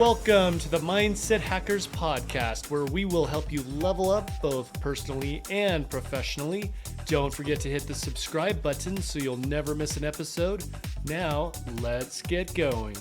Welcome to the Mindset Hackers podcast, where we will help you level up both personally and professionally. Don't forget to hit the subscribe button so you'll never miss an episode. Now, let's get going.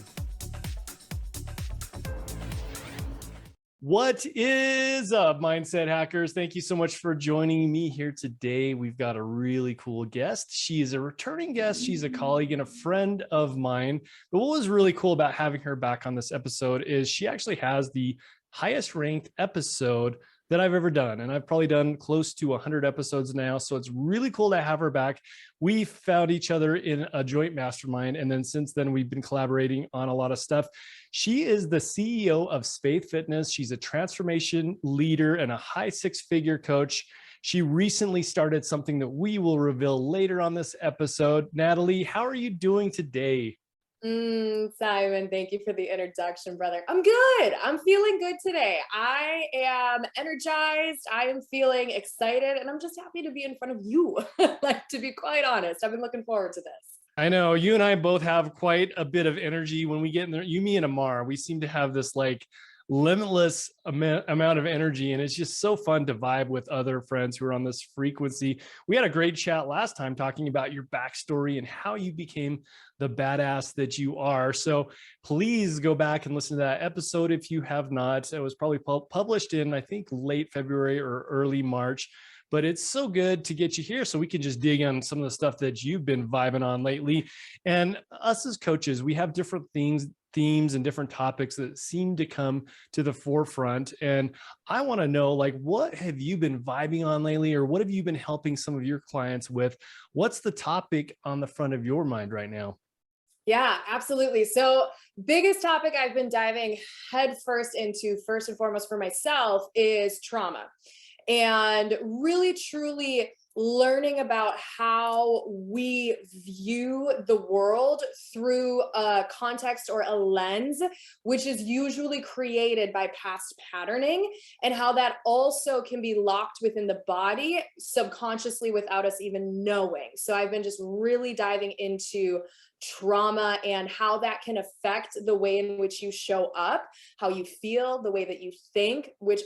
What is up, Mindset Hackers? Thank you so much for joining me here today. We've got a really cool guest. She is a returning guest. She's a colleague and a friend of mine. But what was really cool about having her back on this episode is she actually has the highest ranked episode that I've ever done. And I've probably done close to 100 episodes now. So it's really cool to have her back. We found each other in a joint mastermind. And then since then, we've been collaborating on a lot of stuff. She is the CEO of Faith Fitness. She's a transformation leader and a high six-figure coach. She recently started something that we will reveal later on this episode. Natalie, how are you doing today? Simon, thank you for the introduction, brother. I'm good. I'm feeling good today. I am energized. I am feeling excited, and I'm just happy to be in front of you. Like, to be quite honest, I've been looking forward to this. I know you and I both have quite a bit of energy when we get in there. You, me, and Amar, we seem to have this like limitless amount of energy, and it's just so fun to vibe with other friends who are on this frequency. We had a great chat last time talking about your backstory and how you became the badass that you are. So please go back and listen to that episode if you have not. It was probably published in, I think, late February or early March. But it's so good to get you here so we can just dig on some of the stuff that you've been vibing on lately. And us as coaches, we have different themes and different topics that seem to come to the forefront. And I want to know, like, what have you been vibing on lately, or what have you been helping some of your clients with? What's the topic on the front of your mind right now? Yeah, absolutely. So, biggest topic I've been diving headfirst into, first and foremost for myself, is trauma. And really, truly learning about how we view the world through a context or a lens, which is usually created by past patterning, and how that also can be locked within the body subconsciously without us even knowing. So I've been just really diving into trauma and how that can affect the way in which you show up, how you feel, the way that you think, which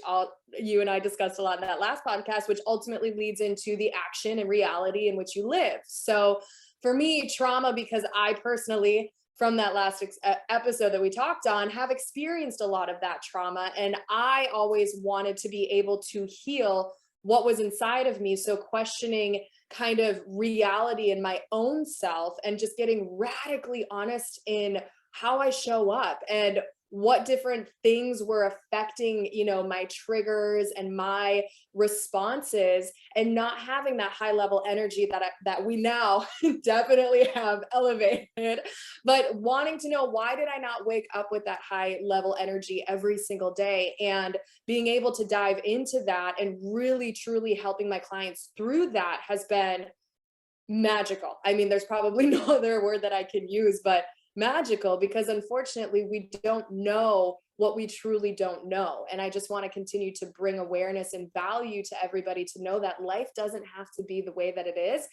you and I discussed a lot in that last podcast, which ultimately leads into the action and reality in which you live. So for me, trauma, because I personally, from that last episode that we talked on, have experienced a lot of that trauma. And I always wanted to be able to heal what was inside of me. So questioning kind of reality in my own self and just getting radically honest in how I show up and what different things were affecting, my triggers and my responses, and not having that high level energy that we now definitely have elevated, but wanting to know, why did I not wake up with that high level energy every single day? And being able to dive into that and really truly helping my clients through that has been magical. I mean, there's probably no other word that I can use, but magical, because unfortunately we don't know what we truly don't know. And I just want to continue to bring awareness and value to everybody to know that life doesn't have to be the way that it is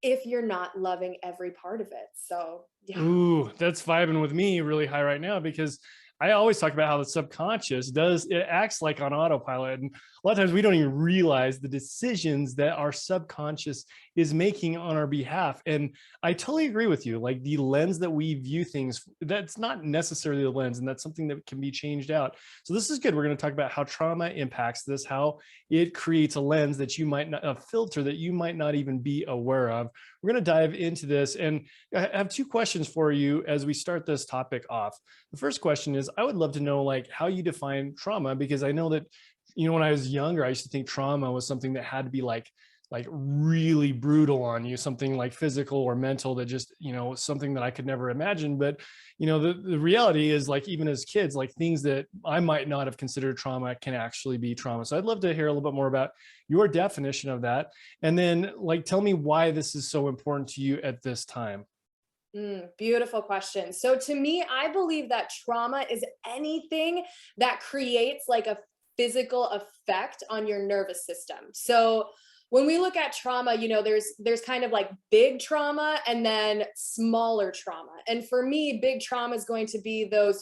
if you're not loving every part of it. So yeah. Ooh, that's vibing with me really high right now, because I always talk about how the subconscious acts like on autopilot. And a lot of times we don't even realize the decisions that our subconscious is making on our behalf. And I totally agree with you. Like, the lens that we view things, that's not necessarily the lens, and that's something that can be changed out. So this is good. We're going to talk about how trauma impacts this, how it creates a lens that you might not, a filter that you might not even be aware of. We're going to dive into this, and I have two questions for you as we start this topic off. The first question is, I would love to know, like, how you define trauma, because I know that, when I was younger, I used to think trauma was something that had to be like really brutal on you, something like physical or mental, that just, something that I could never imagine. But, the reality is, like, even as kids, like, things that I might not have considered trauma can actually be trauma. So I'd love to hear a little bit more about your definition of that. And then, like, tell me why this is so important to you at this time. Beautiful question. So to me, I believe that trauma is anything that creates like a physical effect on your nervous system. So when we look at trauma, there's kind of like big trauma and then smaller trauma. And for me, big trauma is going to be those,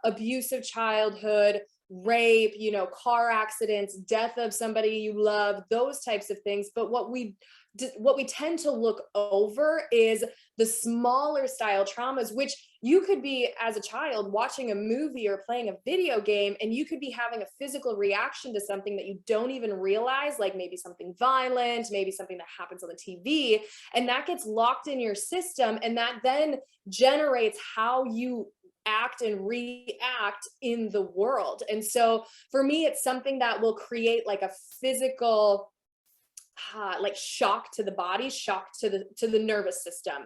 abusive childhood, rape, car accidents, death of somebody you love, those types of things. But what we tend to look over is the smaller style traumas, which you could be, as a child, watching a movie or playing a video game, and you could be having a physical reaction to something that you don't even realize, like maybe something violent, maybe something that happens on the TV, and that gets locked in your system, and that then generates how you act and react in the world. And so for me, it's something that will create like a physical like shock to the body, shock to the nervous system.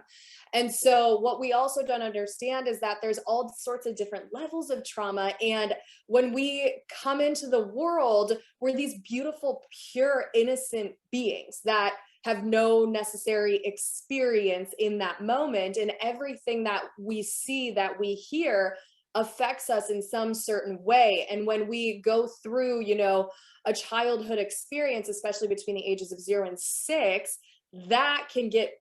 And so what we also don't understand is that there's all sorts of different levels of trauma. And when we come into the world, we're these beautiful, pure, innocent beings that have no necessary experience in that moment. And everything that we see, that we hear, affects us in some certain way. And when we go through, a childhood experience, especially between the ages of 0 and 6, that can get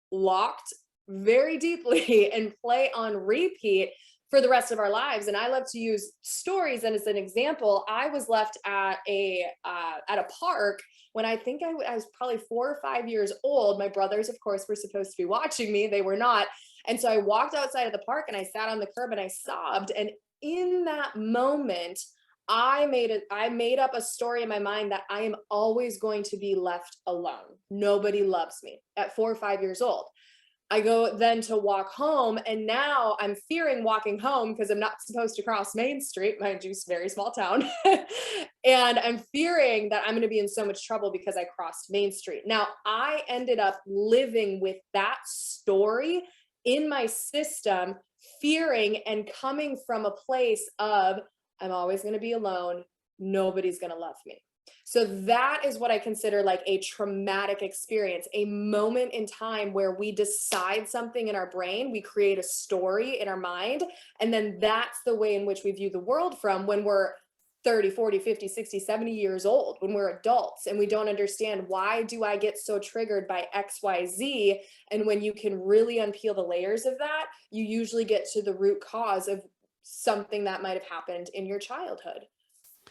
locked very deeply and play on repeat for the rest of our lives. And I love to use stories. And as an example, I was left at a park when I think I was probably 4 or 5 years old. My brothers, of course, were supposed to be watching me. They were not. And so I walked outside of the park and I sat on the curb and I sobbed. And in that moment, I made up a story in my mind that I am always going to be left alone. Nobody loves me at 4 or 5 years old. I go then to walk home, and now I'm fearing walking home because I'm not supposed to cross Main Street, mind you, it's a very small town. And I'm fearing that I'm going to be in so much trouble because I crossed Main Street. Now, I ended up living with that story in my system, fearing and coming from a place of, I'm always going to be alone. Nobody's going to love me. So that is what I consider like a traumatic experience, a moment in time where we decide something in our brain, we create a story in our mind, and then that's the way in which we view the world from when we're 30, 40, 50, 60, 70 years old, when we're adults and we don't understand, why do I get so triggered by XYZ? And when you can really unpeel the layers of that, you usually get to the root cause of something that might have happened in your childhood.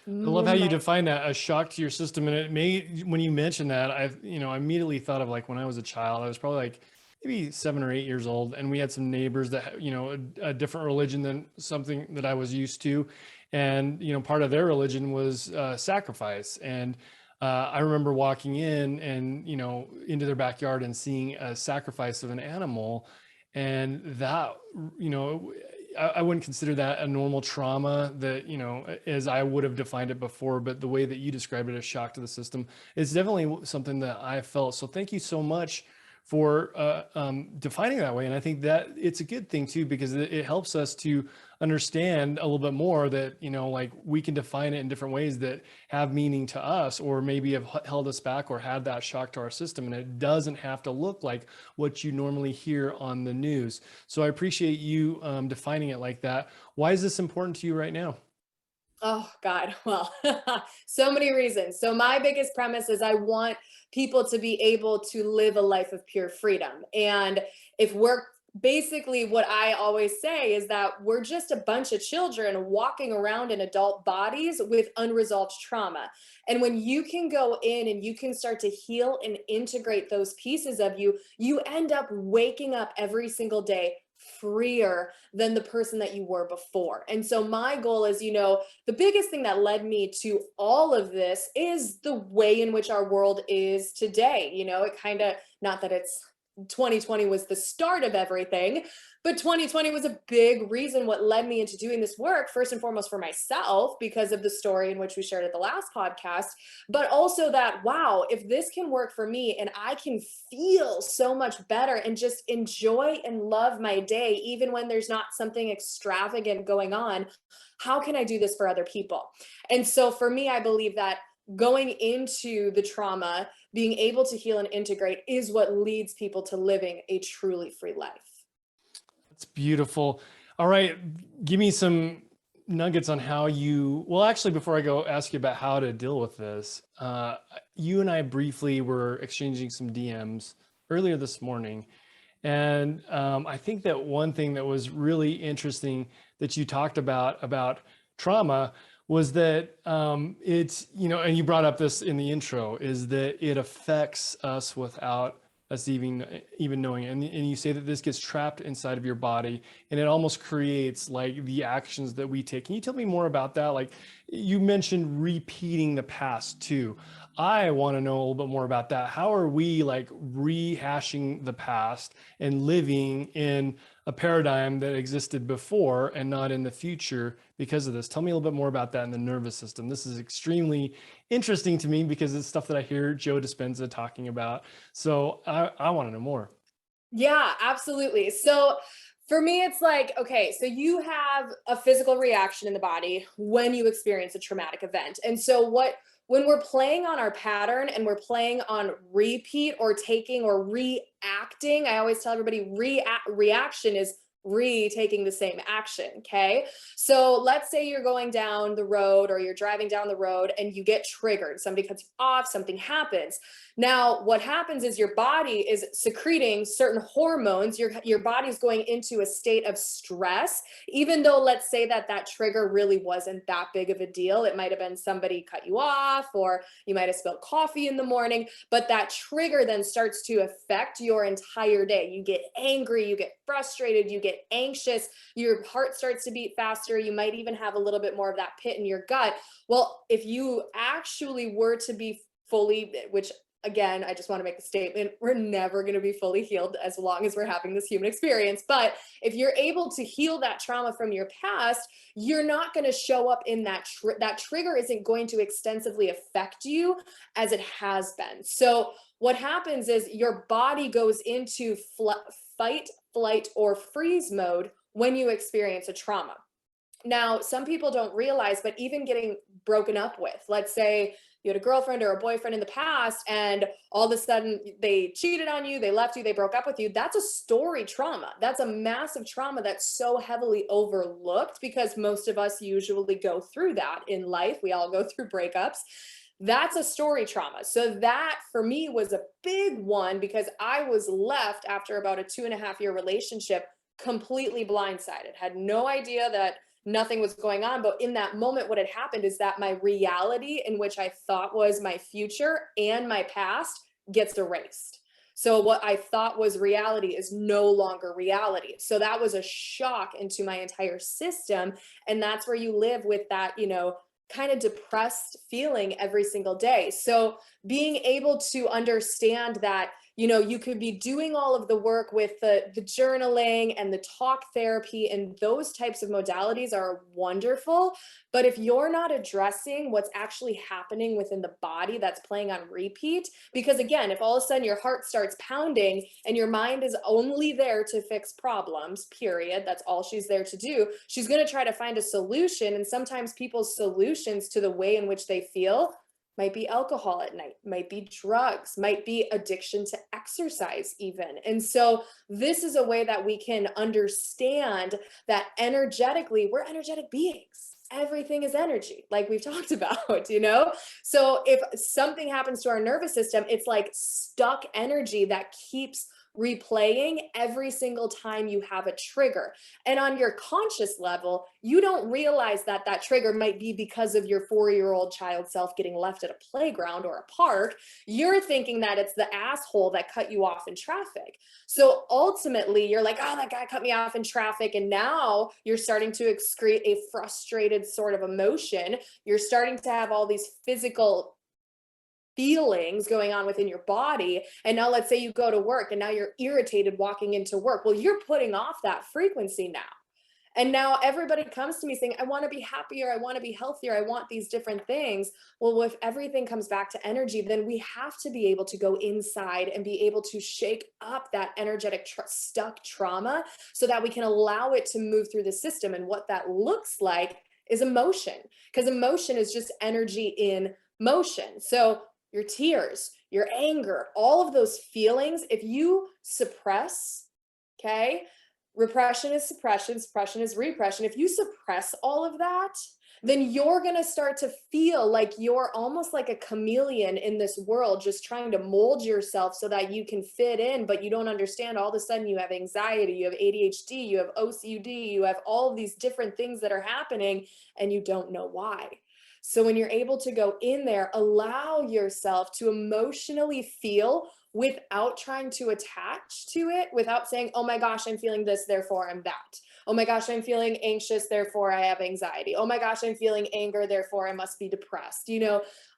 I love how you define that, a shock to your system. And it may, when you mentioned that, I immediately thought of like when I was a child. I was probably like maybe 7 or 8 years old, and we had some neighbors that, a different religion than something that I was used to. And, part of their religion was sacrifice. And I remember walking in and, into their backyard and seeing a sacrifice of an animal. And that, I wouldn't consider that a normal trauma that, as I would have defined it before, but the way that you described it, a shock to the system, is definitely something that I felt. So thank you so much for defining that way. And I think that it's a good thing too, because it helps us to understand a little bit more that, like we can define it in different ways that have meaning to us, or maybe have held us back or had that shock to our system. And it doesn't have to look like what you normally hear on the news. So I appreciate you defining it like that. Why is this important to you right now? Oh God, well, so many reasons. So my biggest premise is I want people to be able to live a life of pure freedom. And if we're basically, what I always say is that we're just a bunch of children walking around in adult bodies with unresolved trauma. And when you can go in and you can start to heal and integrate those pieces of you, you end up waking up every single day freer than the person that you were before. And so my goal is, the biggest thing that led me to all of this is the way in which our world is today. It kind of, not that it's 2020 was the start of everything, but 2020 was a big reason what led me into doing this work, first and foremost for myself, because of the story in which we shared at the last podcast, but also that, wow, if this can work for me and I can feel so much better and just enjoy and love my day, even when there's not something extravagant going on, how can I do this for other people? And so for me, I believe that going into the trauma, being able to heal and integrate is what leads people to living a truly free life. That's beautiful. All right. Give me some nuggets on how you, well, actually, before I go ask you about how to deal with this, you and I briefly were exchanging some DMs earlier this morning. And I think that one thing that was really interesting that you talked about trauma was that it's, and you brought up this in the intro, is that it affects us without us even knowing it. And you say that this gets trapped inside of your body and it almost creates like the actions that we take. Can you tell me more about that? Like you mentioned repeating the past too. I want to know a little bit more about that. How are we like rehashing the past and living in a paradigm that existed before and not in the future because of this? Tell me a little bit more about that in the nervous system. This is extremely interesting to me because it's stuff that I hear Joe Dispenza talking about. So I want to know more. Yeah, absolutely. So for me, it's like, okay, so you have a physical reaction in the body when you experience a traumatic event. And so when we're playing on our pattern and we're playing on repeat or taking or reacting, I always tell everybody reaction is taking the same action. Okay. So let's say you're going down the road or you're driving down the road and you get triggered. Somebody cuts you off, something happens. Now, what happens is your body is secreting certain hormones. Your body's going into a state of stress, even though let's say that trigger really wasn't that big of a deal. It might have been somebody cut you off, or you might have spilled coffee in the morning, but that trigger then starts to affect your entire day. You get angry, you get frustrated, you get anxious, your heart starts to beat faster. You might even have a little bit more of that pit in your gut. Well, if you actually were to be fully, which again, I just want to make a statement. We're never going to be fully healed as long as we're having this human experience. But if you're able to heal that trauma from your past, you're not going to show up in that trigger isn't going to extensively affect you as it has been. So what happens is your body goes into fight, flight, or freeze mode when you experience a trauma. Now, some people don't realize, but even getting broken up with, let's say you had a girlfriend or a boyfriend in the past, and all of a sudden they cheated on you, they left you, they broke up with you. That's a story trauma. That's a massive trauma that's so heavily overlooked because most of us usually go through that in life. We all go through breakups. That's a story trauma. So that for me was a big one because I was left after about a 2.5 year relationship completely blindsided, had no idea that nothing was going on. But in that moment, what had happened is that my reality, in which I thought was my future and my past, gets erased. So what I thought was reality is no longer reality. So that was a shock into my entire system. And that's where you live with that, kind of depressed feeling every single day. So being able to understand that, you could be doing all of the work with the journaling and the talk therapy, and those types of modalities are wonderful. But if you're not addressing what's actually happening within the body that's playing on repeat, because again, if all of a sudden your heart starts pounding and your mind is only there to fix problems, period, that's all she's there to do, she's going to try to find a solution. And sometimes people's solutions to the way in which they feel might be alcohol at night, might be drugs, might be addiction to exercise even. And so this is a way that we can understand that energetically, we're energetic beings. Everything is energy, like we've talked about, So if something happens to our nervous system, it's like stuck energy that keeps replaying every single time you have a trigger. And on your conscious level, you don't realize that that trigger might be because of your 4-year-old child self getting left at a playground or a park. You're thinking that it's the asshole that cut you off in traffic. So ultimately, you're like, oh, that guy cut me off in traffic. And now you're starting to excrete a frustrated sort of emotion. You're starting to have all these physical feelings going on within your body. And now let's say you go to work and now you're irritated walking into work. Well, you're putting off that frequency now. And now everybody comes to me saying, I want to be happier. I want to be healthier. I want these different things. Well, if everything comes back to energy, then we have to be able to go inside and be able to shake up that energetic stuck trauma so that we can allow it to move through the system. And what that looks like is emotion, because emotion is just energy in motion. So your tears, your anger, all of those feelings, if you suppress, okay, Repression is suppression, suppression is repression. If you suppress all of that, then you're going to start to feel like you're almost like a chameleon in this world, just trying to mold yourself so that you can fit in, but you don't understand. All of a sudden, you have anxiety, you have ADHD, you have OCD, you have all of these different things that are happening, and you don't know why. So, when you're able to go in there, allow yourself to emotionally feel without trying to attach to it, without saying, oh my gosh, I'm feeling this, therefore I'm that. Oh my gosh, I'm feeling anxious, therefore I have anxiety. Oh my gosh, I'm feeling anger, therefore I must be depressed.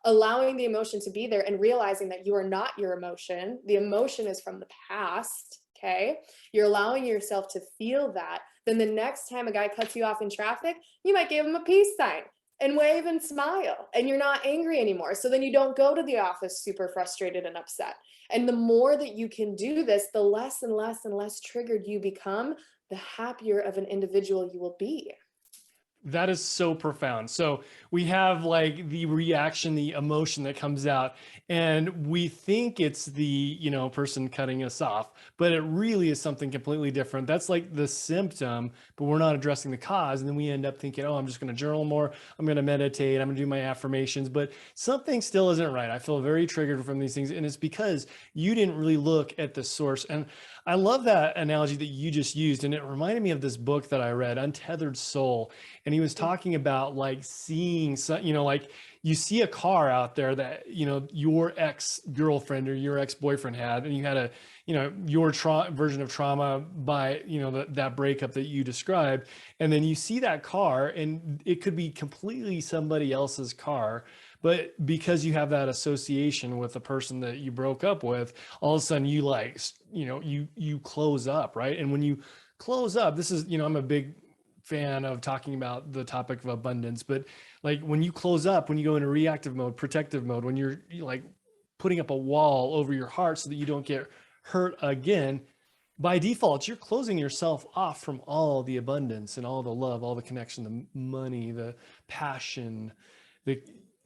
Allowing the emotion to be there and realizing that you are not your emotion. The emotion is from the past. Okay. You're allowing yourself to feel that. Then the next time a guy cuts you off in traffic, you might give him a peace sign and wave and smile, and you're not angry anymore. So then you don't go to the office super frustrated and upset. And the more that you can do this, the less and less and less triggered you become, the happier of an individual you will be. That is so profound. So we have like the reaction, the emotion that comes out, and we think it's the, person cutting us off, but it really is something completely different. That's like the symptom, but we're not addressing the cause. And then we end up thinking, oh, I'm just going to journal more. I'm going to meditate. I'm going to do my affirmations, but something still isn't right. I feel very triggered from these things. And it's because you didn't really look at the source. And I love that analogy that you just used. And it reminded me of this book that I read, Untethered Soul. And he was talking about like seeing, like you see a car out there that, your ex-girlfriend or your ex-boyfriend had, and you had a, your version of trauma by, that breakup that you described. And then you see that car and it could be completely somebody else's car. But because you have that association with the person that you broke up with, all of a sudden you like, you close up, right? And when you close up, this is, I'm a big fan of talking about the topic of abundance, but like when you close up, when you go into reactive mode, protective mode, when you're like putting up a wall over your heart so that you don't get hurt again, by default, you're closing yourself off from all the abundance and all the love, all the connection, the money, the passion,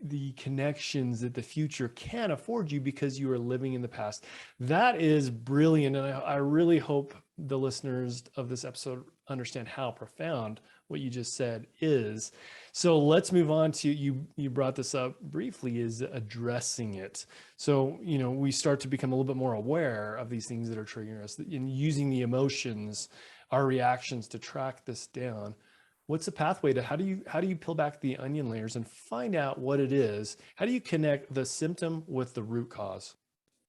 the connections that the future can afford you because you are living in the past. That is brilliant. And I really hope the listeners of this episode understand how profound what you just said is. So let's move on to, you brought this up briefly, is addressing it. So, we start to become a little bit more aware of these things that are triggering us and using the emotions, our reactions to track this down. What's the pathway to how do you peel back the onion layers and find out what it is? How do you connect the symptom with the root cause?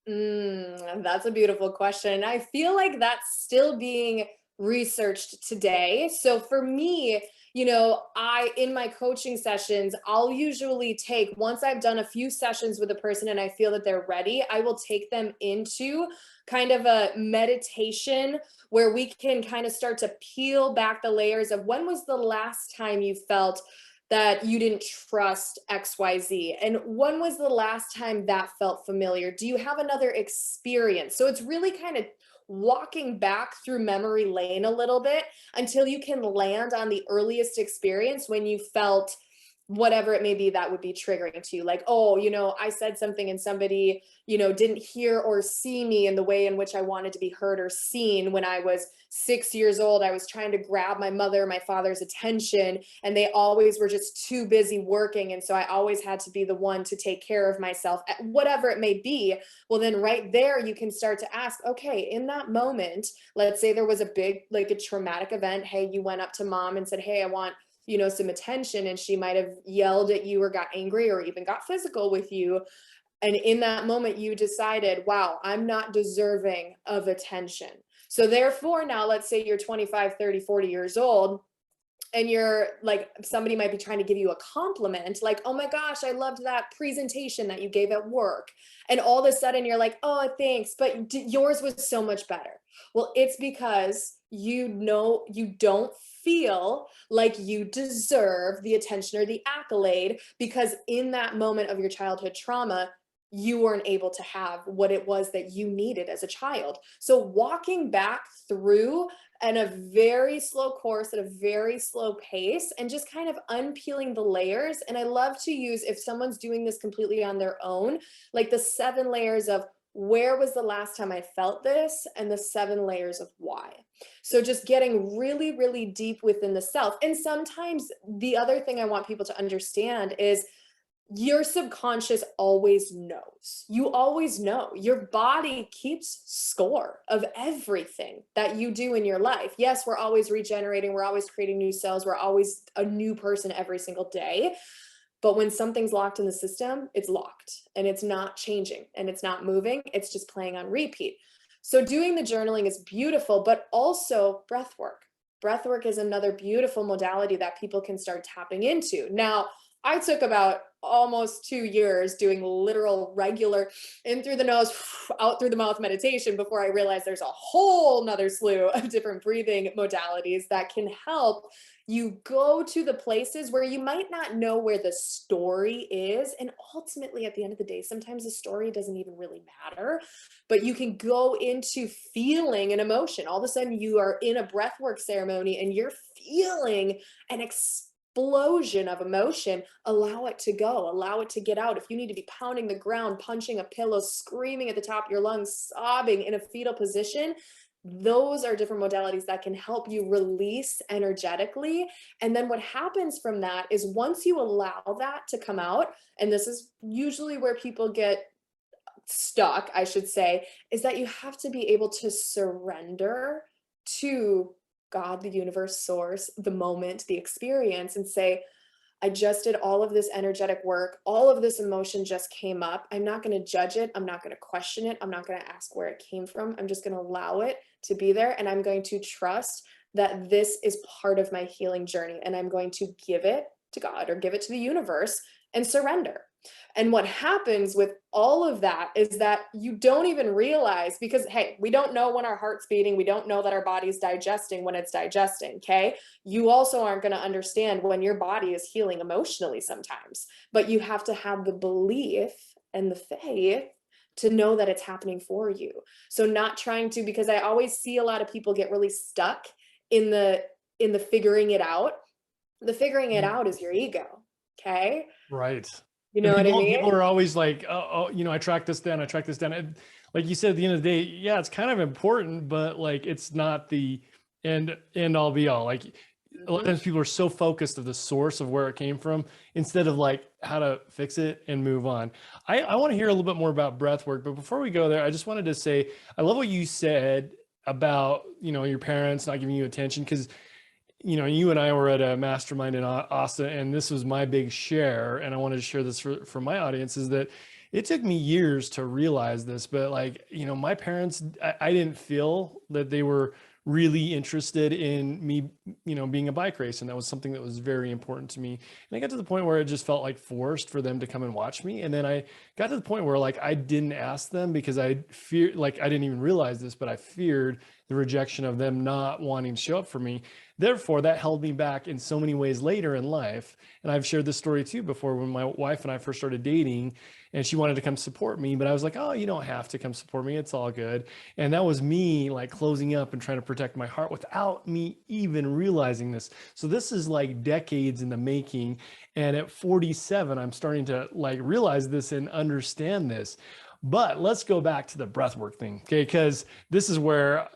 That's a beautiful question. I feel like that's still being researched today. So for me, in my coaching sessions, I'll usually take, once I've done a few sessions with a person and I feel that they're ready, I will take them into kind of a meditation where we can kind of start to peel back the layers of when was the last time you felt that you didn't trust XYZ? And when was the last time that felt familiar? Do you have another experience? So it's really kind of walking back through memory lane a little bit until you can land on the earliest experience when you felt whatever it may be that would be triggering to you. Like, oh, I said something and somebody, didn't hear or see me in the way in which I wanted to be heard or seen. When I was 6 years old, I was trying to grab my mother, my father's attention, and they always were just too busy working. And so I always had to be the one to take care of myself, whatever it may be. Well, then right there, you can start to ask, okay, in that moment, let's say there was a big, like a traumatic event. Hey, you went up to mom and said, hey, I want some attention, and she might have yelled at you or got angry or even got physical with you. And in that moment, you decided, wow, I'm not deserving of attention. So therefore, now let's say you're 25, 30, 40 years old, and you're like, somebody might be trying to give you a compliment, like, oh my gosh, I loved that presentation that you gave at work. And all of a sudden you're like, oh, thanks, but yours was so much better. Well, it's because you don't feel like you deserve the attention or the accolade, because in that moment of your childhood trauma, you weren't able to have what it was that you needed as a child. So walking back through and a very slow course at a very slow pace and just kind of unpeeling the layers. And I love to use, if someone's doing this completely on their own, like the 7 layers of where was the last time I felt this, and the 7 layers of why. So just getting really, really deep within the self. And sometimes the other thing I want people to understand is your subconscious always knows. You always know. Your body keeps score of everything that you do in your life. Yes, we're always regenerating, we're always creating new cells, we're always a new person every single day. But when something's locked in the system, it's locked and it's not changing and it's not moving. It's just playing on repeat. So doing the journaling is beautiful, but also breath work. Breath work is another beautiful modality that people can start tapping into. Now, I took about almost 2 years doing literal regular in through the nose, out through the mouth meditation before I realized there's a whole nother slew of different breathing modalities that can help you go to the places where you might not know where the story is. And ultimately, at the end of the day, sometimes the story doesn't even really matter, but you can go into feeling an emotion. All of a sudden, you are in a breathwork ceremony and you're feeling an explosion of emotion. Allow it to go, allow it to get out. If you need to be pounding the ground, punching a pillow, screaming at the top of your lungs, sobbing in a fetal position, those are different modalities that can help you release energetically. And then what happens from that is once you allow that to come out, and this is usually where people get stuck, I should say, is that you have to be able to surrender to God, the universe, source, the moment, the experience, and say, I just did all of this energetic work. All of this emotion just came up. I'm not going to judge it. I'm not going to question it. I'm not going to ask where it came from. I'm just going to allow it to be there. And I'm going to trust that this is part of my healing journey. And I'm going to give it to God or give it to the universe and surrender. And what happens with all of that is that you don't even realize, because, hey, we don't know when our heart's beating. We don't know that our body's digesting when it's digesting. Okay. You also aren't going to understand when your body is healing emotionally sometimes, but you have to have the belief and the faith to know that it's happening for you. So not trying to, because I always see a lot of people get really stuck in the figuring it out. The figuring it out is your ego. Okay. Right. You And know what I mean? people are always like, oh, I track this down. I track this down. And like you said, at the end of the day, yeah, it's kind of important, but like, it's not the end all be all. Like a lot of times people are so focused of the source of where it came from instead of like how to fix it and move on. I want to hear a little bit more about breath work, but before we go there, I just wanted to say, I love what you said about, your parents not giving you attention. Cause you and I were at a mastermind in Austin, and this was my big share. And I wanted to share this for my audience, is that it took me years to realize this, but like, my parents, I didn't feel that they were really interested in me, being a bike race. And that was something that was very important to me. And I got to the point where it just felt like forced for them to come and watch me. And then I got to the point where like, I didn't ask them because I feared, like, I didn't even realize this, but I feared the rejection of them not wanting to show up for me. Therefore, that held me back in so many ways later in life. And I've shared this story too before, when my wife and I first started dating and she wanted to come support me, but I was like, oh, you don't have to come support me. It's all good. And that was me like closing up and trying to protect my heart without me even realizing this. So this is like decades in the making. And at 47, I'm starting to like realize this and understand this. But let's go back to the breathwork thing, okay? Because this is where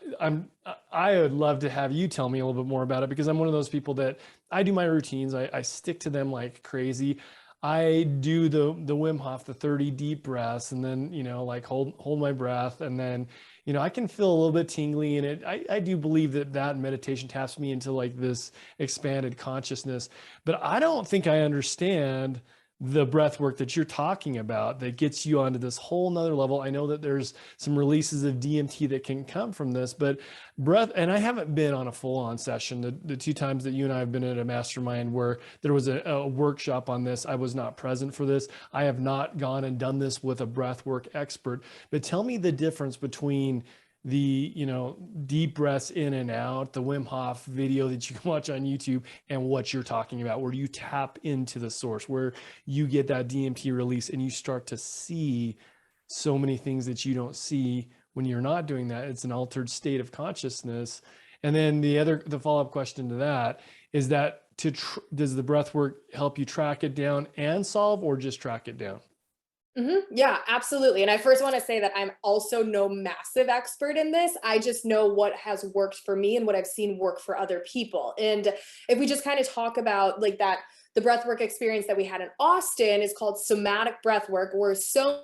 I would love to have you tell me a little bit more about it, because I'm one of those people that I do my routines. I stick to them like crazy. I do the Wim Hof, the 30 deep breaths, and then, like hold my breath. And then, I can feel a little bit tingly in it. I do believe that meditation taps me into like this expanded consciousness, but I don't think I understand the breath work that you're talking about that gets you onto this whole nother level. I know that there's some releases of DMT that can come from this, but breath, and I haven't been on a full-on session. The 2 times that you and I have been at a mastermind where there was a workshop on this, I was not present for this. I have not gone and done this with a breath work expert, but tell me the difference between the deep breaths in and out, the Wim Hof video that you can watch on YouTube, and what you're talking about, where you tap into the source, where you get that DMT release and you start to see so many things that you don't see when you're not doing that. It's an altered state of consciousness. And then the follow-up question to that is does the breath work help you track it down and solve, or just track it down? Yeah, absolutely. And I first want to say that I'm also no massive expert in this. I just know what has worked for me and what I've seen work for other people. And if we just kind of talk about like that, the breathwork experience that we had in Austin is called somatic breathwork, where so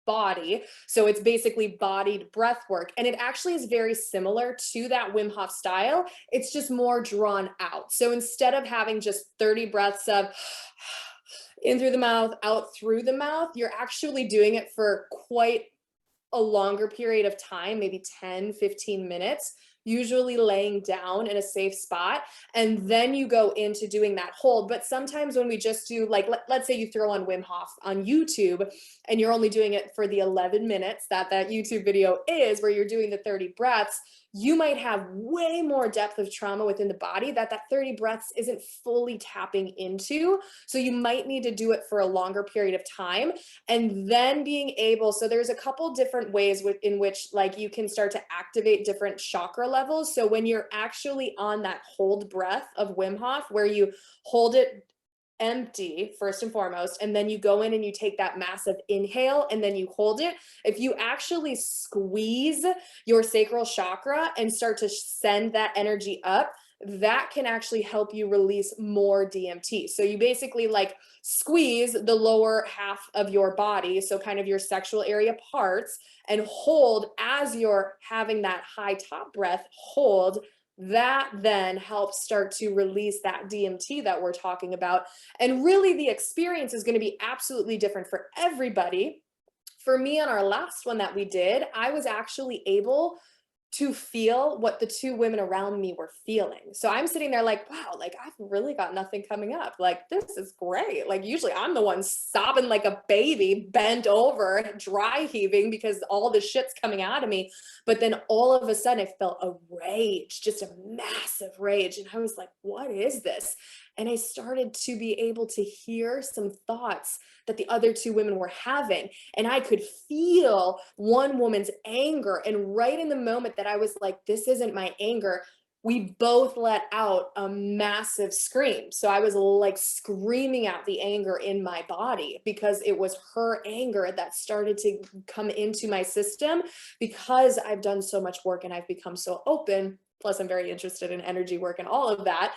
body. So it's basically bodied breath work. And it actually is very similar to that Wim Hof style. It's just more drawn out. So instead of having just 30 breaths of in through the mouth, out through the mouth, you're actually doing it for quite a longer period of time, maybe 10, 15 minutes, usually laying down in a safe spot. And then you go into doing that hold. But sometimes when we just do, like, let's say you throw on Wim Hof on YouTube and you're only doing it for the 11 minutes that that YouTube video is, where you're doing the 30 breaths, you might have way more depth of trauma within the body that that 30 breaths isn't fully tapping into. So you might need to do it for a longer period of time, and then being able, so there's a couple different ways in which like you can start to activate different chakra levels. So when you're actually on that hold breath of Wim Hof, where you hold it empty first and foremost, and then you go in and you take that massive inhale and then you hold it, if you actually squeeze your sacral chakra and start to send that energy up, that can actually help you release more DMT. So you basically like squeeze the lower half of your body, so kind of your sexual area parts, and hold as you're having that high top breath. Hold that, then helps start to release that DMT that we're talking about. And really, the experience is going to be absolutely different for everybody. For me, on our last one that we did, I was actually able to feel what the two women around me were feeling. So I'm sitting there like, wow, like I've really got nothing coming up. Like, this is great. Like, usually I'm the one sobbing like a baby, bent over, dry heaving because all the shit's coming out of me. But then all of a sudden I felt a rage, just a massive rage. And I was like, what is this? And I started to be able to hear some thoughts that the other two women were having. And I could feel one woman's anger. And right in the moment that I was like, this isn't my anger, we both let out a massive scream. So I was like screaming out the anger in my body because it was her anger that started to come into my system, because I've done so much work and I've become so open. Plus, I'm very interested in energy work and all of that.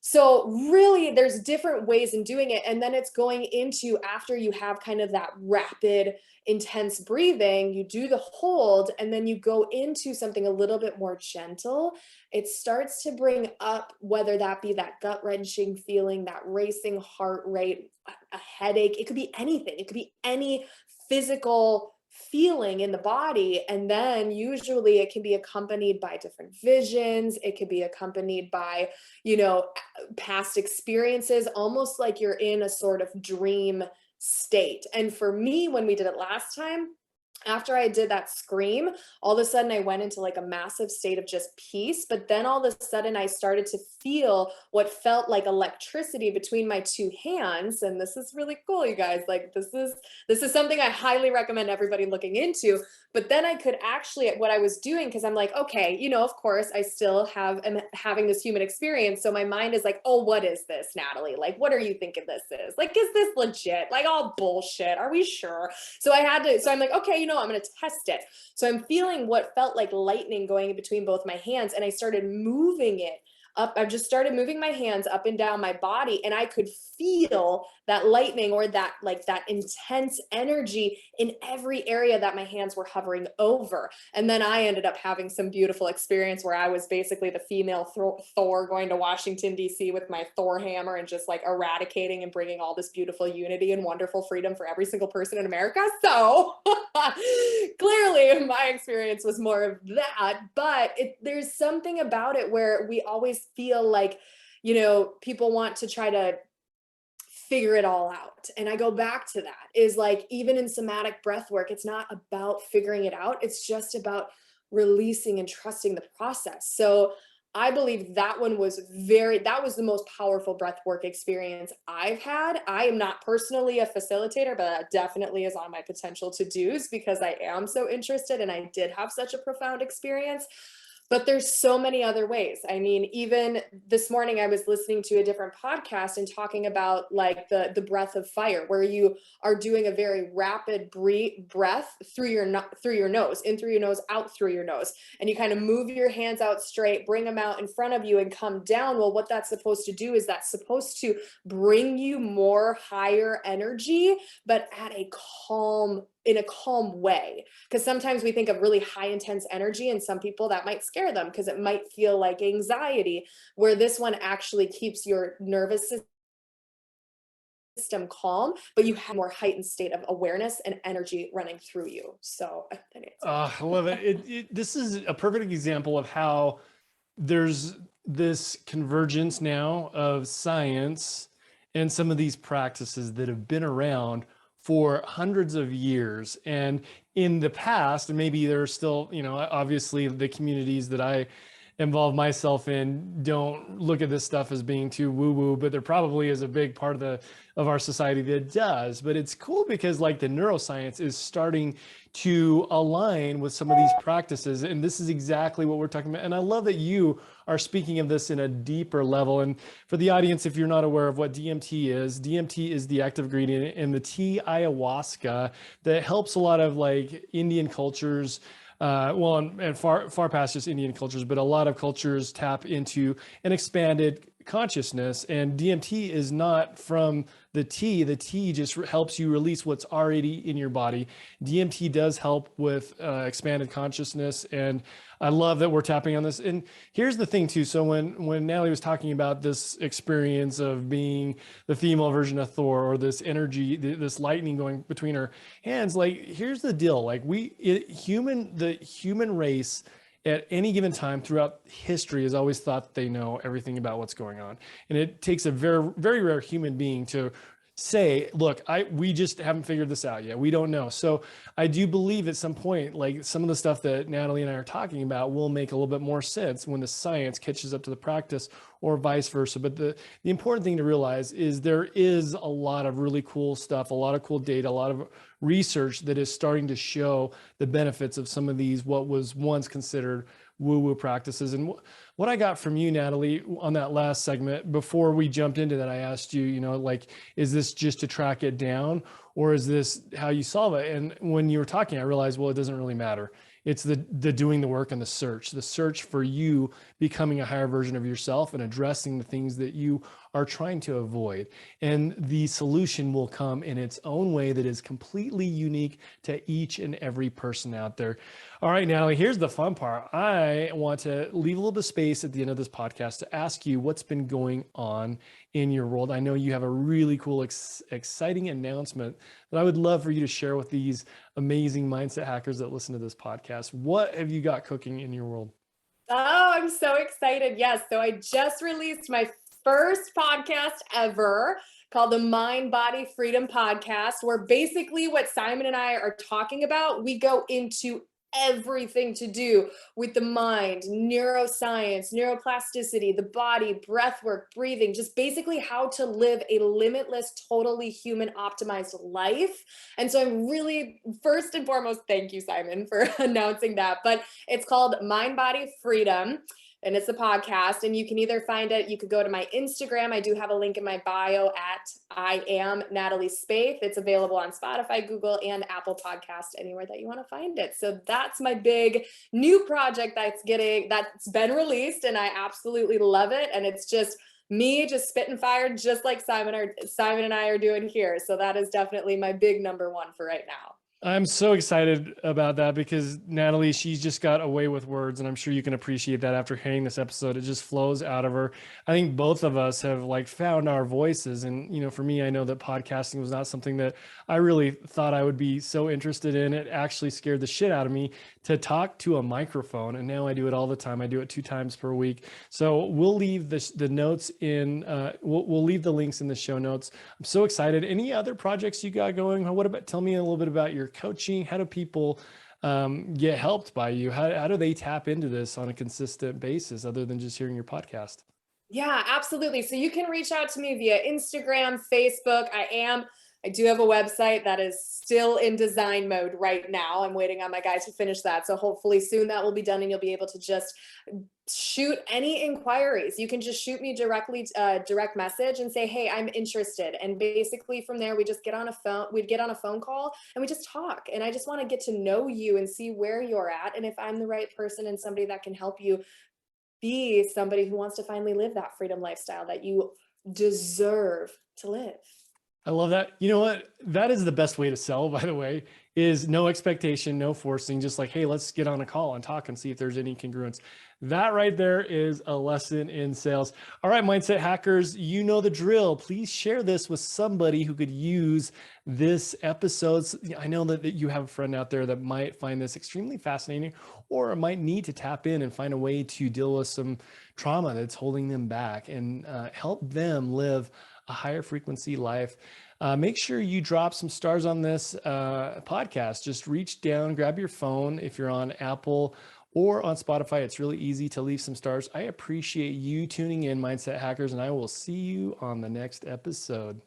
So really, there's different ways in doing it. And then it's going into, after you have kind of that rapid, intense breathing, you do the hold, and then you go into something a little bit more gentle. It starts to bring up, whether that be that gut wrenching feeling, that racing heart rate, a headache. It could be anything. It could be any physical feeling in the body. And then usually it can be accompanied by different visions. It could be accompanied by, you know, past experiences, almost like you're in a sort of dream state. And for me, when we did it last time, after I did that scream, all of a sudden I went into like a massive state of just peace. But then all of a sudden I started to feel what felt like electricity between my two hands. And this is really cool, you guys. Like, this is something I highly recommend everybody looking into. But then I could actually, what I was doing, because I'm like, okay, you know, of course I still am having this human experience. So my mind is like, oh, what is this, Natalie? Like, what are you thinking this is? Like, is this legit? Like, all bullshit. Are we sure? So I'm like, okay, you know, I'm going to test it. So I'm feeling what felt like lightning going in between both my hands. And I started moving it up. I just started moving my hands up and down my body, and I could feel that lightning, or that like that intense energy in every area that my hands were hovering over. And then I ended up having some beautiful experience where I was basically the female Thor going to Washington, D.C. with my Thor hammer and just like eradicating and bringing all this beautiful unity and wonderful freedom for every single person in America. So clearly my experience was more of that, but there's something about it where we always feel like, you know, people want to try to figure it all out. And I go back to that, is like, even in somatic breath work, it's not about figuring it out. It's just about releasing and trusting the process. So I believe that one was that was the most powerful breath work experience I've had. I am not personally a facilitator, but that definitely is on my potential to do's, because I am so interested and I did have such a profound experience. But there's so many other ways. I mean, even this morning I was listening to a different podcast and talking about like the breath of fire, where you are doing a very rapid breath through your nose, in through your nose, out through your nose, and you kind of move your hands out straight, bring them out in front of you, and come down. Well, what that's supposed to do is that's supposed to bring you more higher energy, but at a in a calm way. Because sometimes we think of really high intense energy, and some people that might scare them because it might feel like anxiety, where this one actually keeps your nervous system calm, but you have a more heightened state of awareness and energy running through you. So I love it. This is a perfect example of how there's this convergence now of science and some of these practices that have been around for hundreds of years. And in the past, and maybe there are still, obviously the communities that I involve myself in don't look at this stuff as being too woo-woo, but there probably is a big part of our society that does. But it's cool because like the neuroscience is starting to align with some of these practices. And this is exactly what we're talking about. And I love that you are speaking of this in a deeper level. And for the audience, if you're not aware of what DMT is the active ingredient in the tea ayahuasca that helps a lot of like Indian cultures, and far past just Indian cultures, but a lot of cultures tap into an expanded consciousness. And DMT is not from the tea. The tea just helps you release what's already in your body. DMT does help with expanded consciousness. And I love that we're tapping on this. And here's the thing too. So when Natalie was talking about this experience of being the female version of Thor, or this energy, this lightning going between her hands, like, here's the deal. Like the human race at any given time throughout history has always thought they know everything about what's going on. And it takes a very, very rare human being to say, look, we just haven't figured this out yet. We don't know. So I do believe at some point, like some of the stuff that Natalie and I are talking about will make a little bit more sense when the science catches up to the practice, or vice versa. But the important thing to realize is there is a lot of really cool stuff, a lot of cool data, a lot of research that is starting to show the benefits of some of these, what was once considered woo-woo practices. And what I got from you, Natalie, on that last segment, before we jumped into that, I asked you, like, is this just to track it down, or is this how you solve it? And when you were talking, I realized, well, it doesn't really matter. It's the doing the work and the search for you becoming a higher version of yourself and addressing the things that you are trying to avoid. And the solution will come in its own way that is completely unique to each and every person out there. All right, Natalie, here's the fun part. I want to leave a little bit of space at the end of this podcast to ask you what's been going on in your world. I know you have a really cool, exciting announcement that I would love for you to share with these amazing mindset hackers that listen to this podcast. What have you got cooking in your world? Oh, I'm so excited. Yes. So I just released my first podcast ever, called the Mind Body Freedom Podcast, where basically what Simon and I are talking about, we go into everything to do with the mind, neuroscience, neuroplasticity, the body, breath work, breathing, just basically how to live a limitless, totally human optimized life. And so I'm really, first and foremost, thank you, Simon, for announcing that. But it's called Mind Body Freedom. And it's a podcast, and you can either find it, you could go to my Instagram. I do have a link in my bio at I am Natalie Spaeth. It's available on Spotify, Google, and Apple Podcast, anywhere that you want to find it. So that's my big new project that's been released, and I absolutely love it. And it's just me just spitting fire, just like Simon and I are doing here. So that is definitely my big number one for right now. I'm so excited about that because Natalie, she's just got a way with words, and I'm sure you can appreciate that after hearing this episode. It just flows out of her. I think both of us have like found our voices. And, for me, I know that podcasting was not something that I really thought I would be so interested in. It actually scared the shit out of me to talk to a microphone. And now I do it all the time. I do it 2 times per week. So we'll leave the notes in, we'll leave the links in the show notes. I'm so excited. Any other projects you got going? Tell me a little bit about your coaching. How do people get helped by you? How do they tap into this on a consistent basis other than just hearing your podcast? Yeah, absolutely. So you can reach out to me via Instagram, Facebook. I am I do have a website that is still in design mode right now. I'm waiting on my guys to finish that. So hopefully soon that will be done and you'll be able to just shoot any inquiries. You can just shoot me directly, direct message and say, hey, I'm interested. And basically from there, we just get on a phone, we'd get on a phone call and we just talk. And I just want to get to know you and see where you're at. And if I'm the right person and somebody that can help you be somebody who wants to finally live that freedom lifestyle that you deserve to live. I love that. You know what? That is the best way to sell, by the way, is no expectation, no forcing, just like, hey, let's get on a call and talk and see if there's any congruence. That right there is a lesson in sales. All right, mindset hackers, you know the drill. Please share this with somebody who could use this episode. I know that you have a friend out there that might find this extremely fascinating or might need to tap in and find a way to deal with some trauma that's holding them back and help them live a higher frequency life. Make sure you drop some stars on this podcast. Just reach down, grab your phone. If you're on Apple or on Spotify, it's really easy to leave some stars. I appreciate you tuning in, Mindset Hackers, and I will see you on the next episode.